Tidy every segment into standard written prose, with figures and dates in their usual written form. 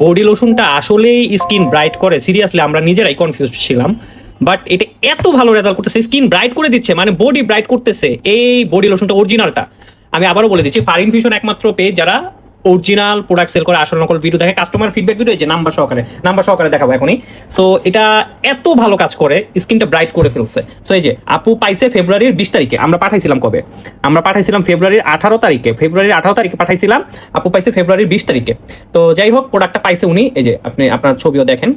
Body লোশনটা আসলেই skin bright করে? Seriously আমরা নিজেরাই কনফিউজ ছিলাম, বাট এটা এত ভালো রেজাল্ট করতেছে, স্কিন ব্রাইট করে দিচ্ছে, মানে বডি ব্রাইট করতেছে। এই বডি লোশনটা অরিজিনালটা আমি আবারও বলে দিচ্ছি, ফারিন ফিউশন একমাত্র পেজ যারা অরিজিনাল প্রোডাক্ট সেল করে, আসল নকল ভিডিও দেখে, কাস্টমার ফিডব্যাক ভিডিও, যে নাম্বার সহকারে দেখাবো এখনই। সো এটা এত ভালো কাজ করে, স্কিনটা ব্রাইট করে ফেলছে। সো এই যে আপু পাইছে ফেব্রুয়ারির 20 তারিখে, আমরা পাঠাইছিলাম কবে? আমরা পাঠাইছিলাম ফেব্রুয়ারির 18 তারিখে, পাঠাইছিলাম, আপু পাইছে ফেব্রুয়ারির 20 তারিখে। তো যাই হোক, প্রোডাক্টটা পাইছে উনি, এই যে আপনি আপনার ছবিও দেখেন,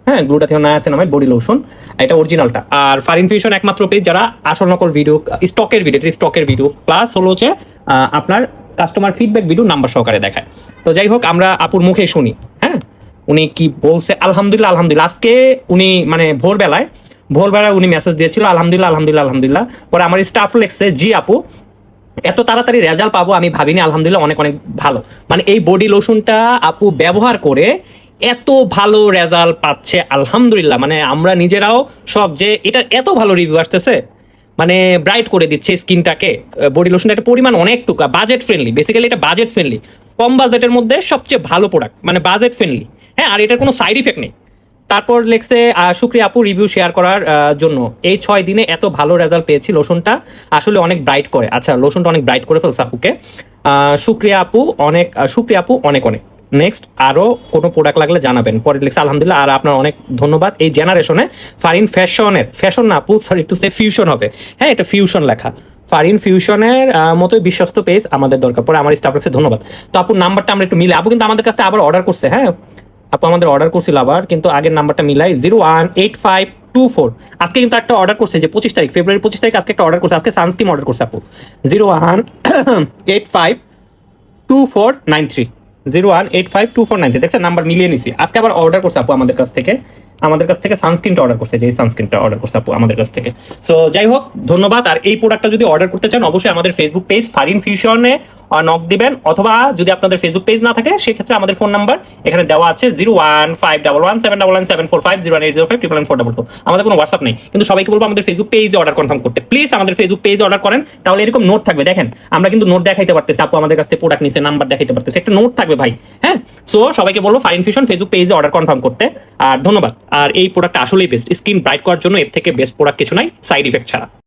হ্যাঁ, গ্লুটাথিওন নায়াসিনামাইড বডি লোশন, এটা অরিজিনালটা। আর ফারিন ফিউশন একমাত্র পেজ যারা আসল নকল ভিডিও, স্টকের ভিডিও প্লাস হলো হচ্ছে আপনার কাস্টমার ফিডব্যাক ভিডিও নাম্বার সহকারে দেখায়। তো যাই হোক, আমরা আপুর মুখে শুনি, হ্যাঁ, উনি কি বলছে। আলহামদুলিল্লাহ, আজকে উনি মানে ভোরবেলায় উনি মেসেজ দিয়েছিল আলহামদুলিল্লাহ। পরে আমার স্টাফ লেখছে, জি আপু, এত তাড়াতাড়ি রেজাল্ট পাবো আমি ভাবিনি, আলহামদুলিল্লাহ অনেক অনেক ভালো। মানে এই বডি লোশনটা আপু ব্যবহার করে এত ভালো রেজাল্ট পাচ্ছে, আলহামদুলিল্লাহ। মানে আমরা নিজেরাও সব, যে এটা এত ভালো রিভিউ আসতেছে, মানে ব্রাইট করে দিচ্ছে স্কিনটাকে। বডি লোশনটা একটা পরিমাণ অনেকটুকু বাজেট ফ্রেন্ডলি, বেসিক্যালি এটা বাজেট ফ্রেন্ডলি, কম বাজেটের মধ্যে সবচেয়ে ভালো প্রোডাক্ট, মানে বাজেট ফ্রেন্ডলি, হ্যাঁ। আর এটার কোনো সাইড ইফেক্ট নেই। তারপর লেখছে, শুক্রিয়া আপু রিভিউ শেয়ার করার জন্য, এই 6 দিনে এত ভালো রেজাল্ট পেয়েছি, লোশনটা আসলে অনেক ব্রাইট করে। আচ্ছা, লোশনটা অনেক ব্রাইট করে ফেলছে আপুকে, শুক্রিয়া আপু, অনেক অনেক। নেক্সট আরো কোনো প্রোডাক্ট লাগলে জানাবেন। পরে লিখছে আলহামদুলিল্লাহ, আর আপনার অনেক ধন্যবাদ। এই জেনারেশনে ফারিন ফ্যাশন না আপু, সরি একটু সে ফিউশন হবে, হ্যাঁ, এটা ফিউশন লেখা। ফারিন ফিউশনের মতোই বিশ্বস্ত পেজ আমাদের দরকার। পরে আমার স্টাফ রাখছে, ধন্যবাদ। তো আপুর নাম্বারটা আমরা একটু মিলে, আপু কিন্তু আমাদের কাছে আবার অর্ডার করছে, হ্যাঁ, আপু আমাদের অর্ডার করছিল আবার, কিন্তু আগের নাম্বারটা মিলাই 018524। আজকে কিন্তু একটা অর্ডার করছে, যে 25 তারিখ, ফেব্রুয়ারি 25 তারিখ, আজকে একটা অর্ডার করছে, আজকে সানস্ক্রিন অর্ডার করছে আপু। 01852493, 01852493, দেখছেন নাম্বার মিলিয়ে নিছি। আজকে আবার অর্ডার করছে আপু আমাদের কাছ থেকে সানস্ক্রিনটা অর্ডার করছে, যে সানস্ক্রিনটা অর্ডার করছে আপু আমাদের কাছ থেকে। সো যাই হোক, ধন্যবাদ। আর এই প্রোডাক্টটা যদি অর্ডার করতে চান, অবশ্যই আমাদের ফেসবুক পেজ ফারিন ফিউশনে নক দিবেন, অথবা যদি আপনাদের ফেসবুক পেজ না থাকে, সেক্ষেত্রে আমাদের ফোন নাম্বার এখানে দেওয়া আছে, 0151177117450, 01805994422। আমাদের কোনো হোয়াটসঅ্যাপ নেই, কিন্তু সবাইকে বলবো আমাদের ফেসবুক পেজে অর্ডার কনফার্ম করতে। প্লিজ আমাদের ফেসবুক পেজে অর্ডার করেন, তাহলে এরকম নোট থাকবে। দেখেন, আমরা কিন্তু নোট দেখাইতে পারতেছি, আপু আমাদের কাছ থেকে প্রোডাক্ট নিচ্ছে, নাম্বার দেখাইতে পারতেছি, একটা নোট থাকবে ভাই, হ্যাঁ। সো সবাইকে বলবো ফারিন ফিউশন ফেসবুক পেজে অর্ডার কনফার্ম করতে। আর ধন্যবাদ। আর এই প্রোডাক্টটা আসলেই বেস্ট, স্কিন ব্রাইট করার জন্য এর থেকে বেস্ট প্রোডাক্ট কিছু নাই, সাইড ইফেক্ট ছাড়া।